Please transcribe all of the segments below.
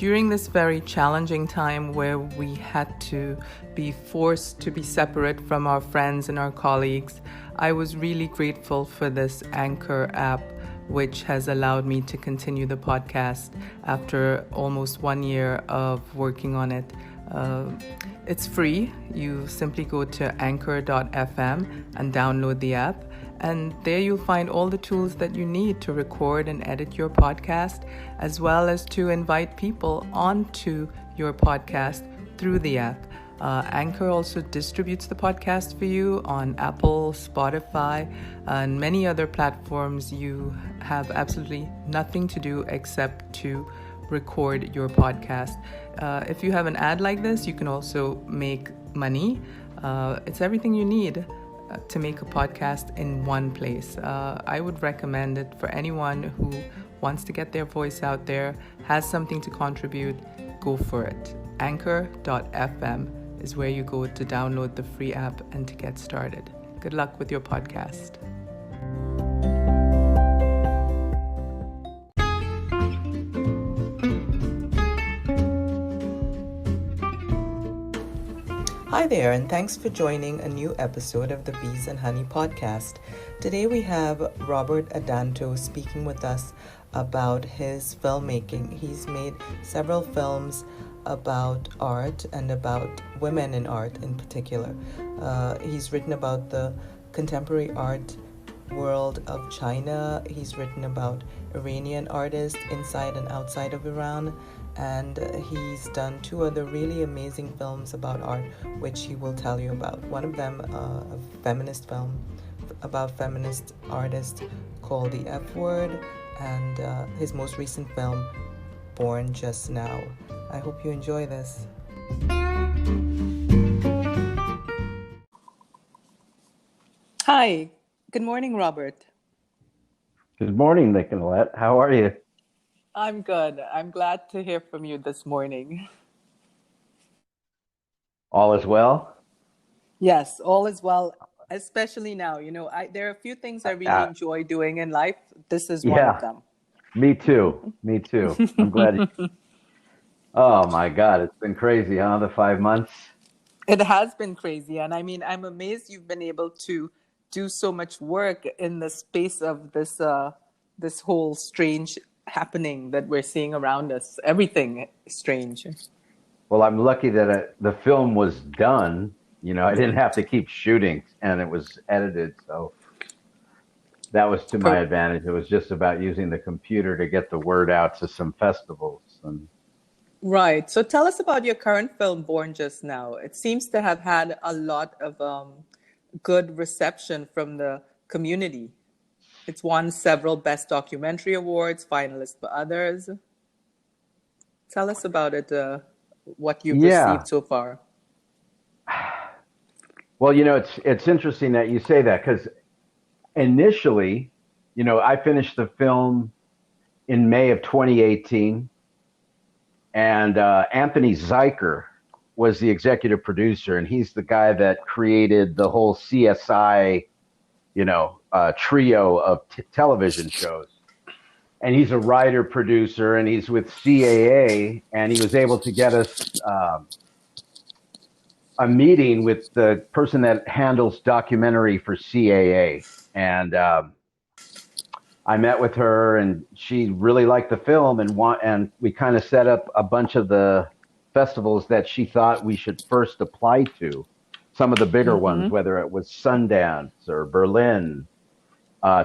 during this very challenging time where we had to be forced to be separate from our friends and our colleagues, I was really grateful for this Anchor app, which has allowed me to continue the podcast after almost 1 year of working on it. It's free. You simply go to Anchor.fm and download the app. And there you'll find all the tools that you need to record and edit your podcast, as well as to invite people onto your podcast through the app. Anchor also distributes the podcast for you on Apple, Spotify, and many other platforms. You have absolutely nothing to do except to record your podcast. If you have an ad like this, you can also make money. It's everything you need to make a podcast in one place. I would recommend it for anyone who wants to get their voice out there, has something to contribute. Go for it. Anchor.fm is where you go to download the free app and to get started. Good luck with your podcast. Hi there, and thanks for joining a new episode of the Bees and Honey podcast. Today we have Robert Adanto speaking with us about his filmmaking. He's made several films about art and about women in art in particular. He's written about the contemporary art world of China. He's written about Iranian artists inside and outside of Iran. And he's done 2 other really amazing films about art, which he will tell you about. One of them, a feminist film about feminist artists called The F Word, and his most recent film, Born Just Now. I hope you enjoy this. Hi, good morning, Robert. Good morning, Nicolette. How are you? I'm good. I'm glad to hear from you this morning. All is well? Yes, all is well, especially now. There are a few things I really enjoy doing in life. This is one of them. Me too. I'm glad. Oh my God, it's been crazy, huh? The 5 months. It has been crazy. And I mean, I'm amazed you've been able to do so much work in the space of this whole strange happening that we're seeing around us. Everything strange. Well, I'm lucky that the film was done. I didn't have to keep shooting, and it was edited, so that was to my advantage. It was just about using the computer to get the word out to some festivals. Right. So tell us about your current film, Born Just Now. It seems to have had a lot of good reception from the community. It's won several Best Documentary Awards, finalist for others. Tell us about it, what you've received so far. Well, it's interesting that you say that, because initially, I finished the film in May of 2018, and Anthony Zeiker was the executive producer, and he's the guy that created the whole CSI, trio of television shows. And he's a writer producer, and he's with CAA, and he was able to get us a meeting with the person that handles documentary for CAA. And I met with her, and she really liked the film, and we kind of set up a bunch of the festivals that she thought we should first apply to. Some of the bigger ones, whether it was Sundance or Berlin,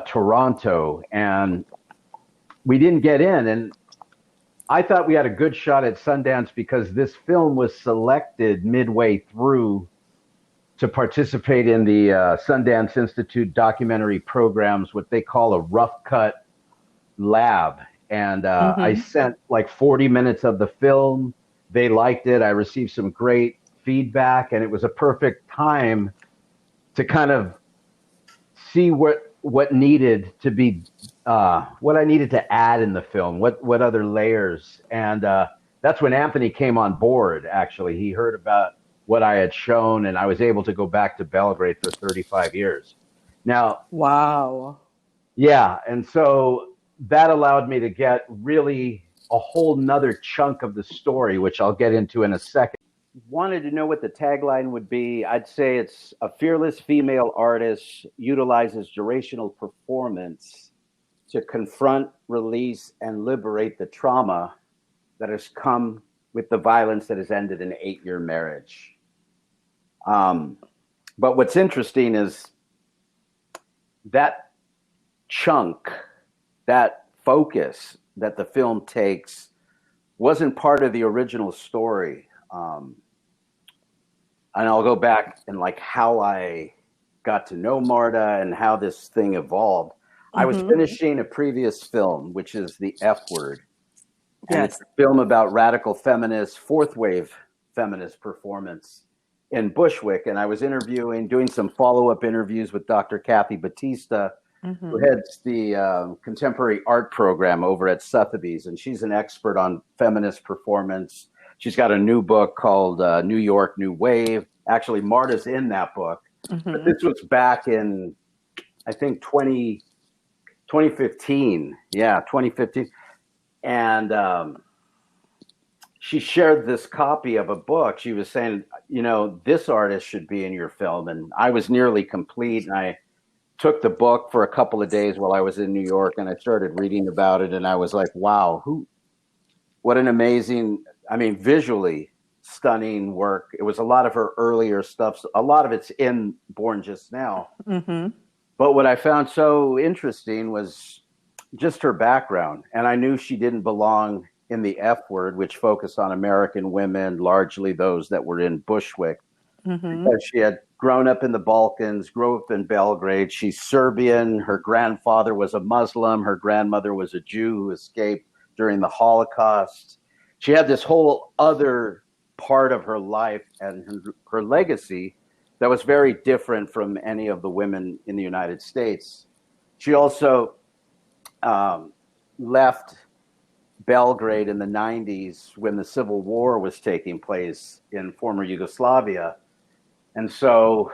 Toronto, and we didn't get in. And I thought we had a good shot at Sundance because this film was selected midway through to participate in the Sundance Institute documentary programs, what they call a rough cut lab. And I sent like 40 minutes of the film. They liked it. I received some great feedback, and it was a perfect time to kind of see what needed to be, what I needed to add in the film, what other layers. And that's when Anthony came on board, actually. He heard about what I had shown, and I was able to go back to Belgrade for 35 years. Now, wow. Yeah, and so that allowed me to get really a whole nother chunk of the story, which I'll get into in a second. Wanted to know what the tagline would be. I'd say it's a fearless female artist utilizes durational performance to confront, release, and liberate the trauma that has come with the violence that has ended an 8-year marriage. But what's interesting is that chunk, that focus that the film takes wasn't part of the original story. And I'll go back and like how I got to know Marta and how this thing evolved. Mm-hmm. I was finishing a previous film, which is The F Word. And it's a film about radical feminist, fourth wave feminist performance in Bushwick. And I was doing some follow-up interviews with Dr. Kathy Batista, who heads the contemporary art program over at Sotheby's. And she's an expert on feminist performance. She's got a new book called New York, New Wave. Actually, Marta's in that book. But this was back in, I think, 2015. Yeah, 2015. And she shared this copy of a book. She was saying, this artist should be in your film. And I was nearly complete. And I took the book for a couple of days while I was in New York. And I started reading about it. And I was like, wow, what an amazing, visually stunning work. It was a lot of her earlier stuff. A lot of it's in Born Just Now. But what I found so interesting was just her background. And I knew she didn't belong in The F Word, which focused on American women, largely those that were in Bushwick. Because she had grown up in the Balkans, grew up in Belgrade. She's Serbian. Her grandfather was a Muslim. Her grandmother was a Jew who escaped during the Holocaust. She had this whole other part of her life and her legacy that was very different from any of the women in the United States. She also left Belgrade in the 90s when the Civil War was taking place in former Yugoslavia. And so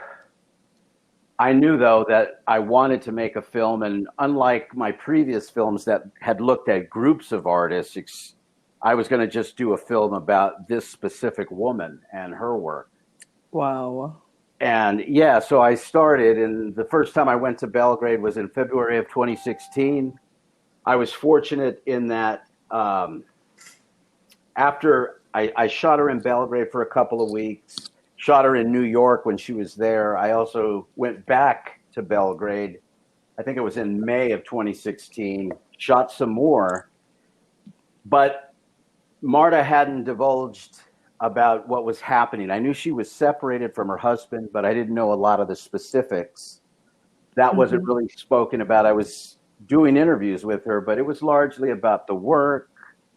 I knew, though, that I wanted to make a film. And unlike my previous films that had looked at groups of artists, I was going to just do a film about this specific woman and her work. Wow. And so I started, and the first time I went to Belgrade was in February of 2016. I was fortunate in that after I shot her in Belgrade for a couple of weeks, shot her in New York when she was there. I also went back to Belgrade. I think it was in May of 2016, shot some more. But Marta hadn't divulged about what was happening. I knew she was separated from her husband, but I didn't know a lot of the specifics. That wasn't really spoken about. I was doing interviews with her, but it was largely about the work,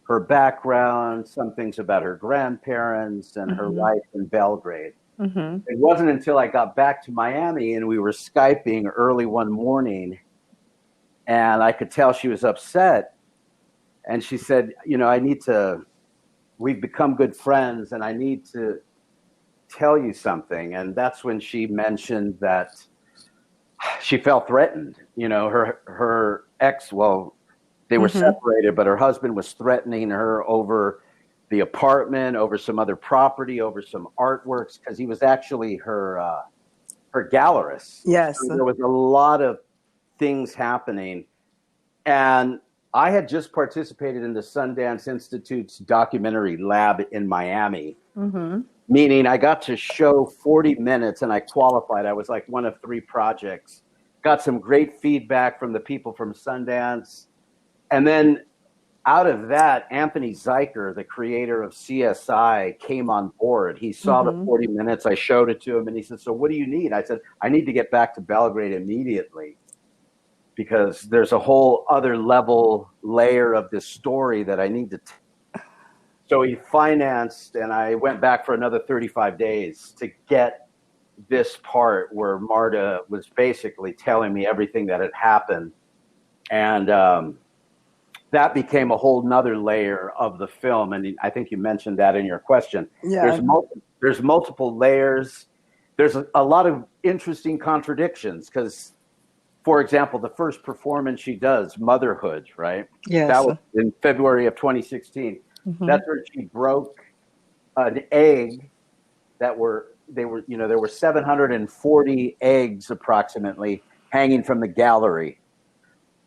her background, some things about her grandparents and her life in Belgrade. It wasn't until I got back to Miami and we were Skyping early one morning and I could tell she was upset. And she said, we've become good friends and I need to tell you something. And that's when she mentioned that she felt threatened. Her ex, they were separated, but her husband was threatening her over the apartment, over some other property, over some artworks, because he was actually her gallerist. Yes. So there was a lot of things happening. And I had just participated in the Sundance Institute's documentary lab in Miami, meaning I got to show 40 minutes and I qualified. I was like one of 3 projects. Got some great feedback from the people from Sundance. And then out of that, Anthony Zeiker, the creator of CSI, came on board. He saw the 40 minutes. I showed it to him and he said, "So what do you need?" I said, "I need to get back to Belgrade immediately, because there's a whole other layer of this story that I need to." So he financed, and I went back for another 35 days to get this part where Marta was basically telling me everything that had happened. And that became a whole nother layer of the film. And I think you mentioned that in your question. Yeah. There's multiple layers. There's a lot of interesting contradictions, because for example, the first performance she does, Motherhood, right? Yes. That was in February of 2016. That's where she broke an egg there were 740 eggs approximately hanging from the gallery.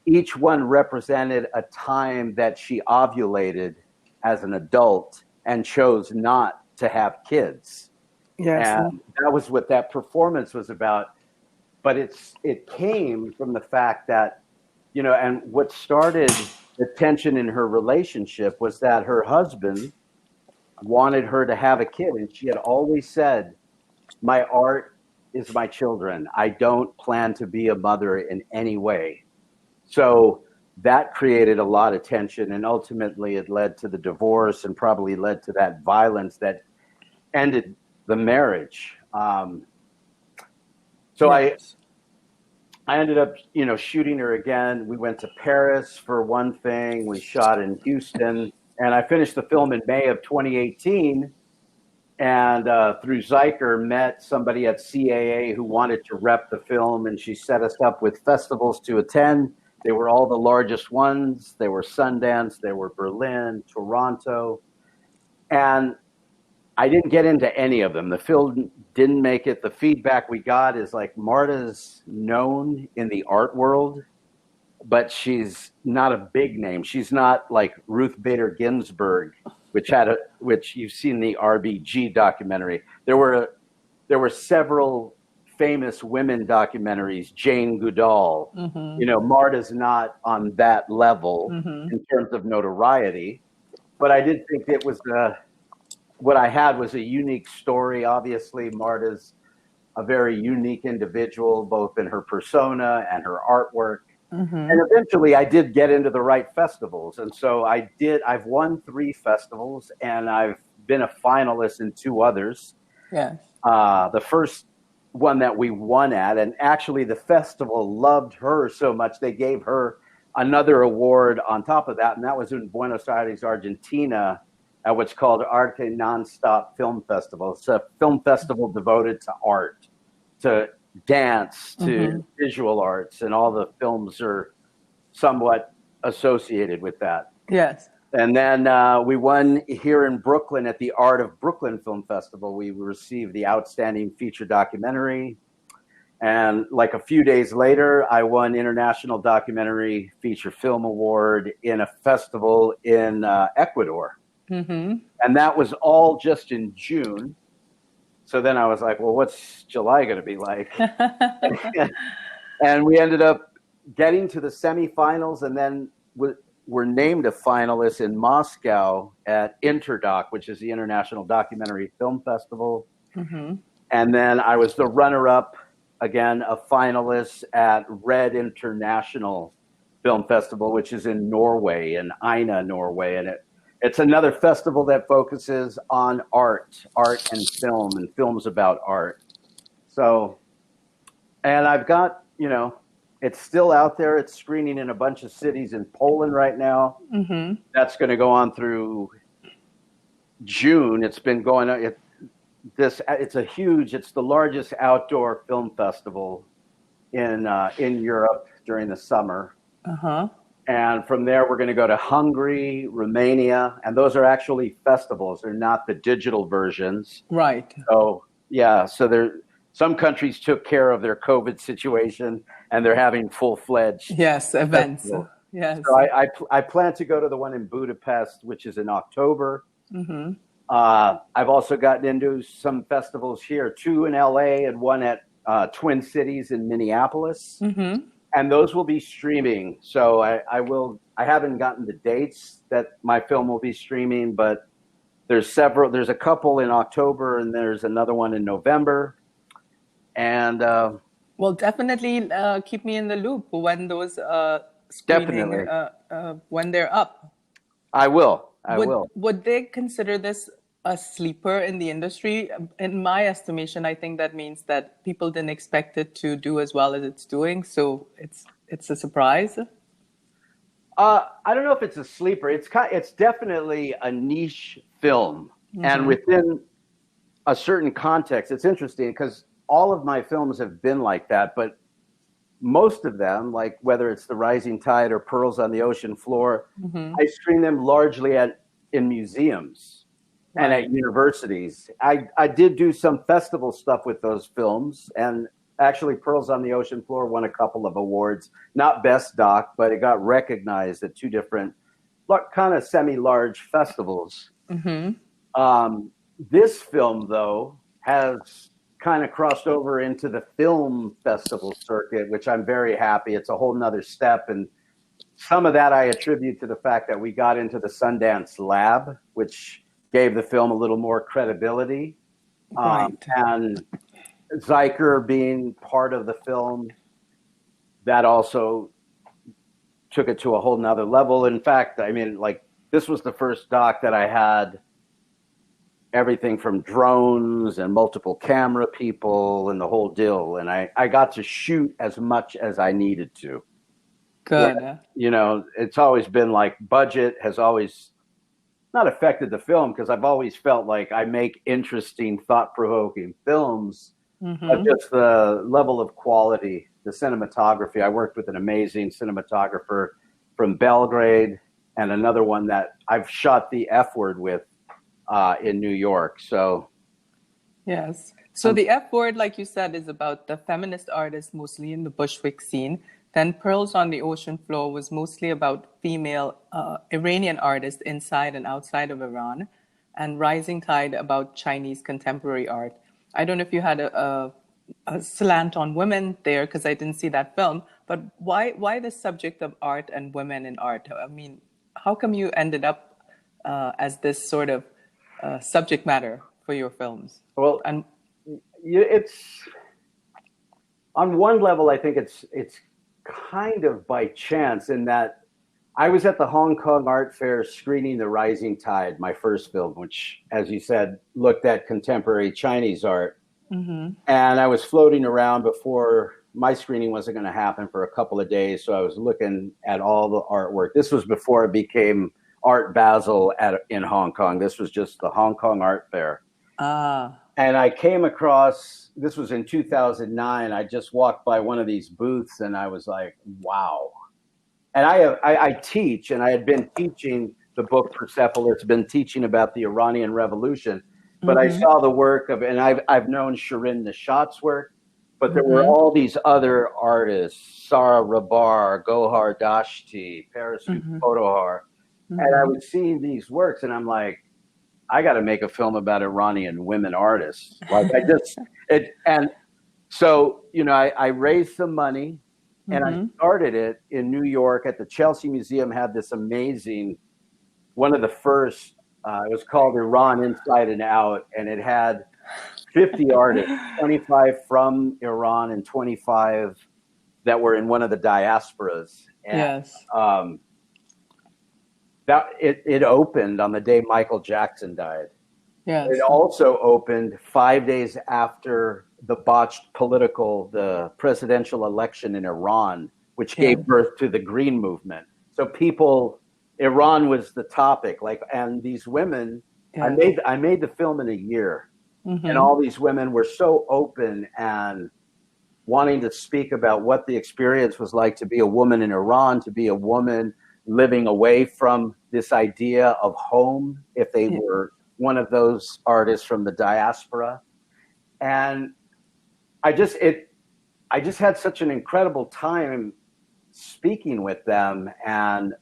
Each one represented a time that she ovulated as an adult and chose not to have kids. Yes. And that was what that performance was about. But it came from the fact that, and what started the tension in her relationship was that her husband wanted her to have a kid. And she had always said, my art is my children. I don't plan to be a mother in any way. So that created a lot of tension, and ultimately it led to the divorce and probably led to that violence that ended the marriage. Yes. I ended up, shooting her again. We went to Paris for one thing. We shot in Houston, and I finished the film in May of 2018. And through Zyker, met somebody at CAA who wanted to rep the film, and she set us up with festivals to attend. They were all the largest ones. They were Sundance, they were Berlin, Toronto. And I didn't get into any of them. The film didn't make it. The feedback we got is like, Marta's known in the art world, but she's not a big name. She's not like Ruth Bader Ginsburg, which you've seen the RBG documentary. There were several famous women documentaries, Jane Goodall. Marta's not on that level in terms of notoriety, but I did think it was what I had was a unique story. Obviously, Marta's a very unique individual, both in her persona and her artwork. And eventually I did get into the right festivals. And so I've won 3 festivals, and I've been a finalist in 2 others. Yes. The first one that we won at, and actually the festival loved her so much, they gave her another award on top of that. And that was in Buenos Aires, Argentina, at what's called Arte Nonstop Film Festival. It's a film festival devoted to art, to dance, to visual arts, and all the films are somewhat associated with that. Yes. And then we won here in Brooklyn at the Art of Brooklyn Film Festival. We received the Outstanding Feature Documentary. And like a few days later, I won International Documentary Feature Film Award in a festival in Ecuador. And that was all just in June. So then I was like, well, what's July going to be like? And we ended up getting to the semifinals, and then were named a finalist in Moscow at Interdoc, which is the International Documentary Film Festival. And then I was the runner-up, again, a finalist at Red International Film Festival, which is in Norway, in Ina, Norway. And it's another festival that focuses on art and film, and films about art. So, and I've got, it's still out there. It's screening in a bunch of cities in Poland right now. That's going to go on through June. It's been going on. It's the largest outdoor film festival in Europe during the summer. And from there, we're going to go to Hungary, Romania, and those are actually festivals. They're not the digital versions. Right. So, yeah, some countries took care of their COVID situation, and they're having full-fledged events. Festivals. Yes. So I plan to go to the one in Budapest, which is in October. I've also gotten into some festivals here, 2 in LA and 1 at Twin Cities in Minneapolis. And those will be streaming. So I haven't gotten the dates that my film will be streaming, but there's a couple in October, and there's another one in November. And well, definitely keep me in the loop when those screening, when they're up. I will. Would they consider this a sleeper in the industry? In my estimation, I think that means that people didn't expect it to do as well as it's doing. So it's a surprise. I don't know if it's a sleeper. It's definitely a niche film, and within a certain context. It's interesting because all of my films have been like that, but most of them, like whether it's The Rising Tide or Pearls on the Ocean Floor, Mm-hmm. I screen them largely in museums and Right. at universities. I did do some festival stuff with those films, and actually Pearls on the Ocean Floor won a couple of awards, not Best Doc, but it got recognized at two different kind of semi-large festivals. Mm-hmm. This film, though, has kind of crossed over into the film festival circuit, which I'm very happy. It's a whole nother step. And some of that I attribute to the fact that we got into the Sundance Lab, which gave the film a little more credibility. Right. And Zyker being part of the film, that also took it to a whole nother level. In fact, I mean, like, this was the first doc that I had everything from drones and multiple camera people and the whole deal. And I got to shoot as much as I needed to. Good. Yeah, you know, it's always been like budget has always not affected the film, because I've always felt like I make interesting, thought-provoking films, Mm-hmm. but just the level of quality, the cinematography. I worked with an amazing cinematographer from Belgrade, and another one that I've shot the F Word with in New York. So Yes. So the F Word, like you said, is about the feminist artists mostly in the Bushwick scene. Then Pearls on the Ocean Floor was mostly about female Iranian artists inside and outside of Iran. And Rising Tide about Chinese contemporary art. I don't know if you had a slant on women there, because I didn't see that film. But why the subject of art and women in art? I mean, how come you ended up as this sort of subject matter for your films? Well, and it's on one level, I think it's kind of by chance, in that I was at the Hong Kong Art Fair screening The Rising Tide, my first film, which, as you said, looked at contemporary Chinese art. Mm-hmm. And I was floating around before my screening wasn't going to happen for a couple of days. So I was looking at all the artwork. This was before it became Art Basel in Hong Kong. This was just the Hong Kong Art Fair. And I came across, this was in 2009. I just walked by one of these booths and I was like, wow. And I teach, and I had been teaching the book Persepolis, been teaching about the Iranian Revolution, but I saw the work of, and I've known Shirin Nishat's work, but there were all these other artists, Sara Rabar, Gohar Dashti, Parasu Fotohar, and I was seeing these works, and I'm like, I got to make a film about Iranian women artists. Like and so, you know, I raised some money, and I started it in New York at the Chelsea Museum. Had this amazing, one of the first, it was called Iran Inside and Out, and it had 50 artists, 25 from Iran and 25 that were in one of the diasporas. And, yes. That it opened on the day Michael Jackson died. Yes. It also opened 5 days after the botched the presidential election in Iran, which gave birth to the Green Movement. So Iran was the topic, like, and these women, I made the film in a year, and all these women were so open and wanting to speak about what the experience was like to be a woman in Iran, to be a woman living away from this idea of home, if they were one of those artists from the diaspora. And I just had such an incredible time speaking with them, and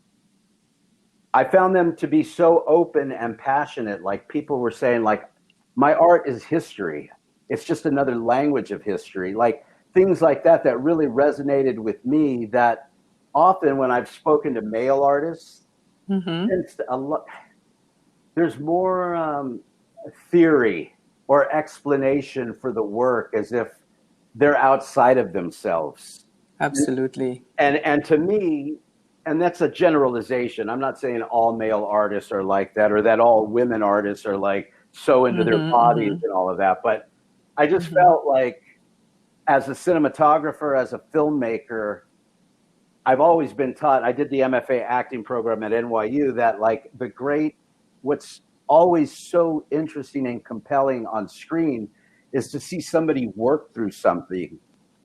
I found them to be so open and passionate. Like, people were saying, like, my art is history. It's just another language of history. Like, things like that really resonated with me, that often when I've spoken to male artists, there's more theory or explanation for the work, as if they're outside of themselves. Absolutely. And to me, and that's a generalization. I'm not saying all male artists are like that, or that all women artists are like so into their bodies and all of that. But I just felt like, as a cinematographer, as a filmmaker, I've always been taught, I did the MFA acting program at NYU, that like what's always so interesting and compelling on screen is to see somebody work through something,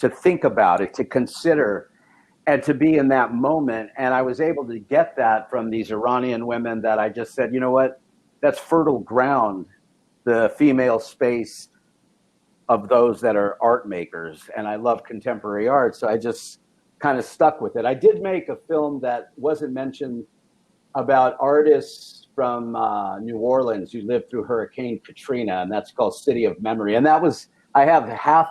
to think about it, to consider, and to be in that moment. And I was able to get that from these Iranian women that I just said, you know what, that's fertile ground, the female space of those that are art makers. And I love contemporary art, so I just kind of stuck with it. I did make a film that wasn't mentioned about artists from New Orleans who lived through Hurricane Katrina, and that's called City of Memory. And that was, I have half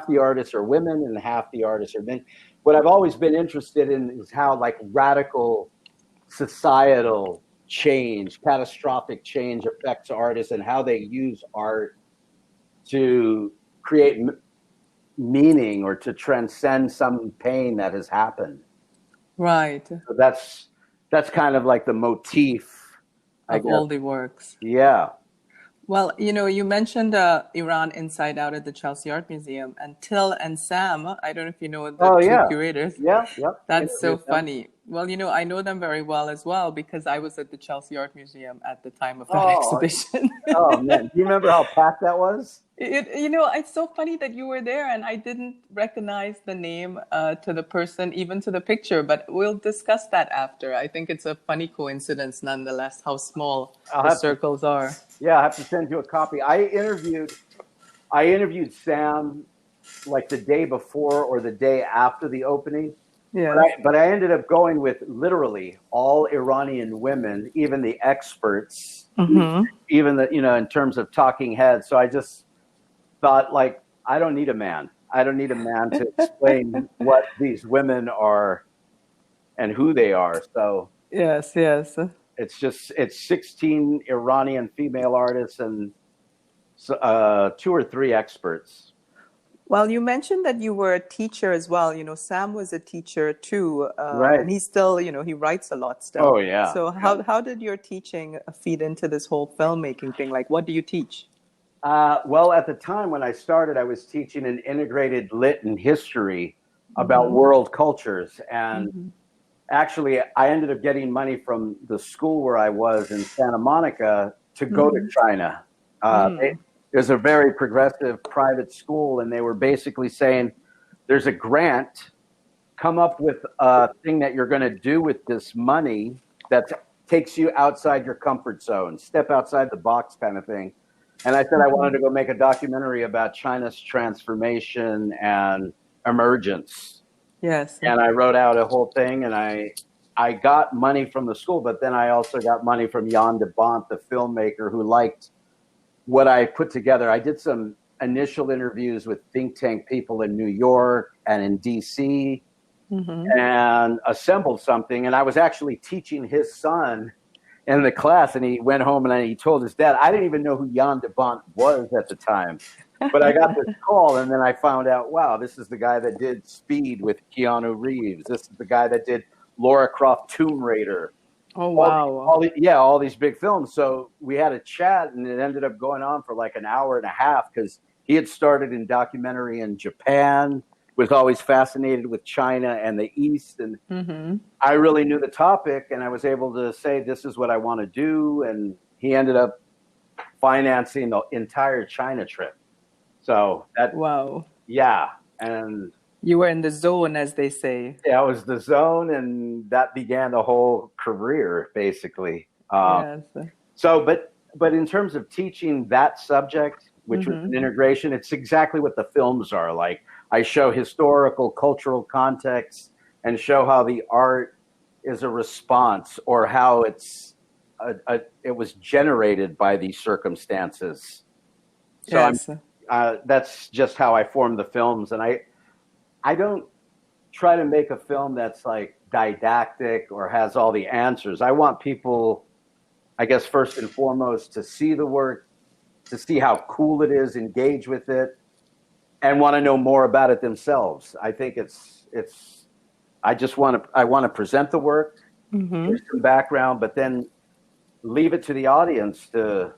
the artists are women and half the artists are men. What I've always been interested in is how like radical societal change, catastrophic change affects artists and how they use art to create meaning or to transcend some pain that has happened. Right. So that's kind of like the motif, I Of guess. all the works. Yeah. Well, you mentioned Iran Inside Out at the Chelsea Art Museum, and Till and Sam, I don't know if you know the two curators. Yeah, yep. That's so funny. Well, I know them very well as well because I was at the Chelsea Art Museum at the time of that exhibition. Oh, man. Do you remember how packed that was? It's so funny that you were there and I didn't recognize the name to the person, even to the picture, but we'll discuss that after. I think it's a funny coincidence nonetheless, how small the circles are. Yeah, I have to send you a copy. I interviewed Sam like the day before or the day after the opening. Yeah. But I ended up going with literally all Iranian women, even the experts, even the, in terms of talking heads. So I just thought, like, I don't need a man. I don't need a man to explain what these women are and who they are. So yes. It's 16 Iranian female artists and 2 or 3 experts. Well, you mentioned that you were a teacher as well. Sam was a teacher too. Right. And he's still, he writes a lot still. Oh, yeah. So how did your teaching feed into this whole filmmaking thing? Like, what do you teach? Well, at the time when I started, I was teaching an integrated lit and history about world cultures. And actually, I ended up getting money from the school where I was in Santa Monica to go to China. It was a very progressive private school, and they were basically saying, there's a grant, come up with a thing that you're going to do with this money that takes you outside your comfort zone, step outside the box kind of thing. And I said I wanted to go make a documentary about China's transformation and emergence. Yes. And I wrote out a whole thing, and I got money from the school, but then I also got money from Jan de Bont, the filmmaker, who liked what I put together. I did some initial interviews with think tank people in New York and in DC and assembled something. And I was actually teaching his son in the class, and he went home and he told his dad, I didn't even know who Jan de Bont was at the time, but I got this call, and then I found out, wow, this is the guy that did Speed with Keanu Reeves. This is the guy that did Lara Croft Tomb Raider. Oh, wow. All these big films. So we had a chat, and it ended up going on for like an hour and a half because he had started in documentary in Japan, was always fascinated with China and the East. And I really knew the topic, and I was able to say, this is what I want to do. And he ended up financing the entire China trip. So that, wow. Yeah. And you were in the zone, as they say. Yeah, it was the zone, and that began the whole career, basically. Yes. So, but in terms of teaching that subject, which was an integration, it's exactly what the films are like. I show historical, cultural context, and show how the art is a response, or how it was generated by these circumstances. So yes. That's just how I form the films, and I don't try to make a film that's like didactic or has all the answers. I want people, I guess, first and foremost, to see the work, to see how cool it is, engage with it, and want to know more about it themselves. I think I want to present the work, give some background, but then leave it to the audience to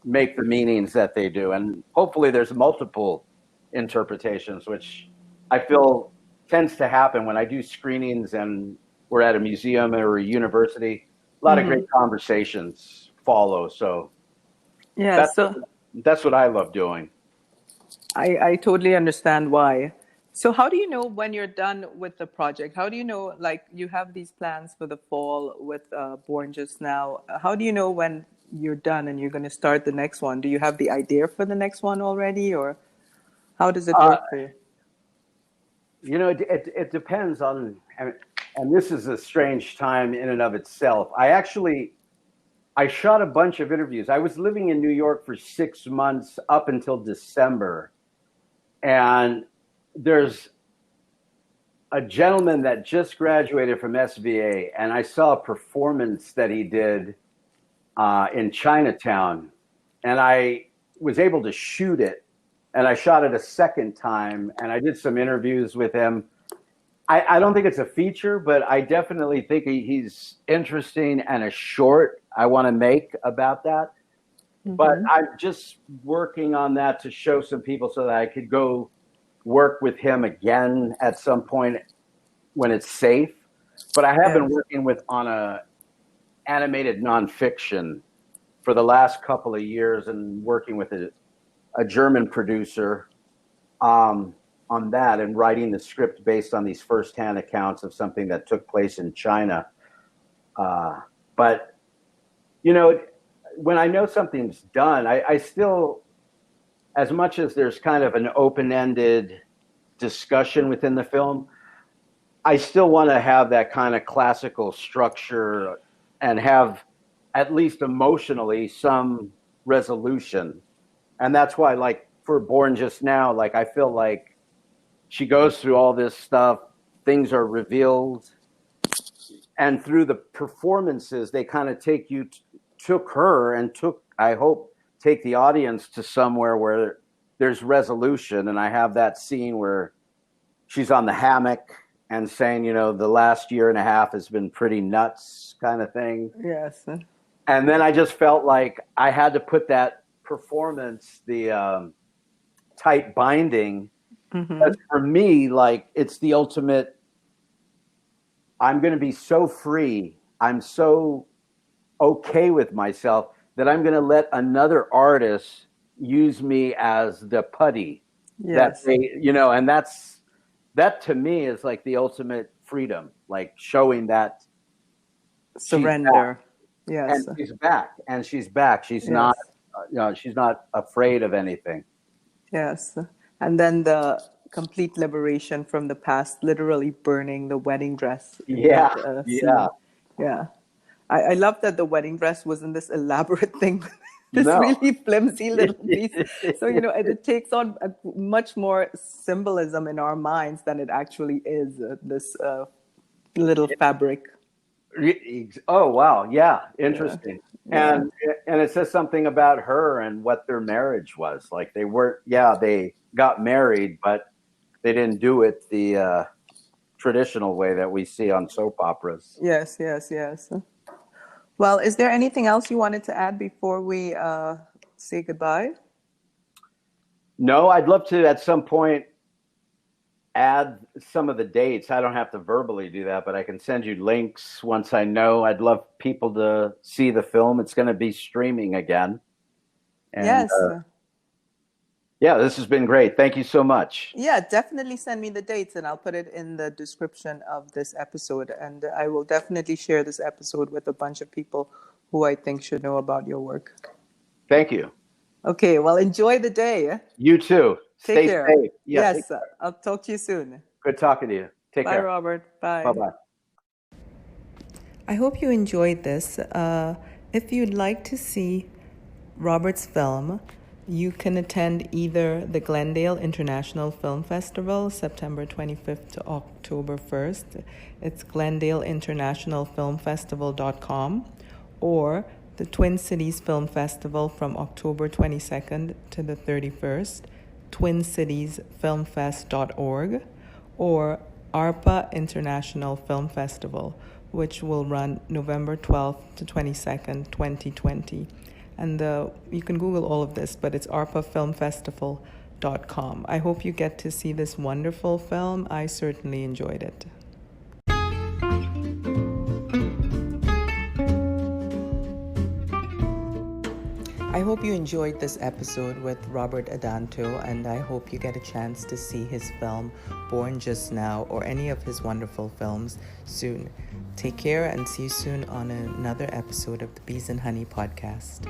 make the meanings that they do. And hopefully there's multiple interpretations, which I feel tends to happen when I do screenings and we're at a museum or a university. A lot of great conversations follow. So yeah, that's what I love doing. I totally understand why. So how do you know when you're done with the project? How do you know, like you have these plans for the fall with Born Just Now. How do you know when you're done and you're going to start the next one? Do you have the idea for the next one already, or how does it Uh, work for you? it depends on, and this is a strange time in and of itself. I shot a bunch of interviews. I was living in New York for 6 months up until December. And there's a gentleman that just graduated from SVA, and I saw a performance that he did in Chinatown, and I was able to shoot it, and I shot it a second time, and I did some interviews with him. I don't think it's a feature, but I definitely think he's interesting, and a short I want to make about that. Mm-hmm. But I'm just working on that to show some people so that I could go work with him again at some point when it's safe. But I have been working on a animated nonfiction for the last couple of years, and working with a German producer on that, and writing the script based on these firsthand accounts of something that took place in China. But, when I know something's done, I still, as much as there's kind of an open-ended discussion within the film, I still want to have that kind of classical structure and have, at least emotionally, some resolution. And that's why, like, for Born Just Now, like, I feel like she goes through all this stuff, things are revealed, and through the performances, they kind of took her and I hope, take the audience to somewhere where there's resolution. And I have that scene where she's on the hammock and saying, the last year and a half has been pretty nuts, kind of thing. Yes. And then I just felt like I had to put that performance, the tight binding, because for me, like, it's the ultimate. I'm going to be so free. I'm so okay with myself that I'm going to let another artist use me as the putty. Yes. And that to me is like the ultimate freedom, like showing that surrender. Yes. And she's back. She's not, she's not afraid of anything. Yes. And then the complete liberation from the past, literally burning the wedding dress. Yeah. I love that the wedding dress wasn't this elaborate thing, this really flimsy little piece. So, it takes on a much more symbolism in our minds than it actually is, this little fabric. Oh, wow. Yeah. Interesting. Yeah. And it says something about her and what their marriage was. Like, they got married, but they didn't do it the traditional way that we see on soap operas. Yes. Well, is there anything else you wanted to add before we say goodbye? No, I'd love to at some point add some of the dates. I don't have to verbally do that, but I can send you links once I know. I'd love people to see the film. It's going to be streaming again. And, yes. This has been great. Thank you so much. Yeah, definitely send me the dates and I'll put it in the description of this episode. And I will definitely share this episode with a bunch of people who I think should know about your work. Thank you. Okay, well, enjoy the day. You too. Stay care. Safe. Yeah, yes, I'll talk to you soon. Good talking to you. Take care. Bye, Robert. Bye. Bye-bye. I hope you enjoyed this. If you'd like to see Robert's film, you can attend either the Glendale International Film Festival, September 25th to October 1st. It's glendaleinternationalfilmfestival.com, or the Twin Cities Film Festival from October 22nd to the 31st, twincitiesfilmfest.org, or Arpa International Film Festival, which will run November 12th to 22nd, 2020. And you can Google all of this, but it's arpafilmfestival.com. I hope you get to see this wonderful film. I certainly enjoyed it. I hope you enjoyed this episode with Robert Adanto, and I hope you get a chance to see his film Born Just Now or any of his wonderful films soon. Take care and see you soon on another episode of the Bees and Honey podcast.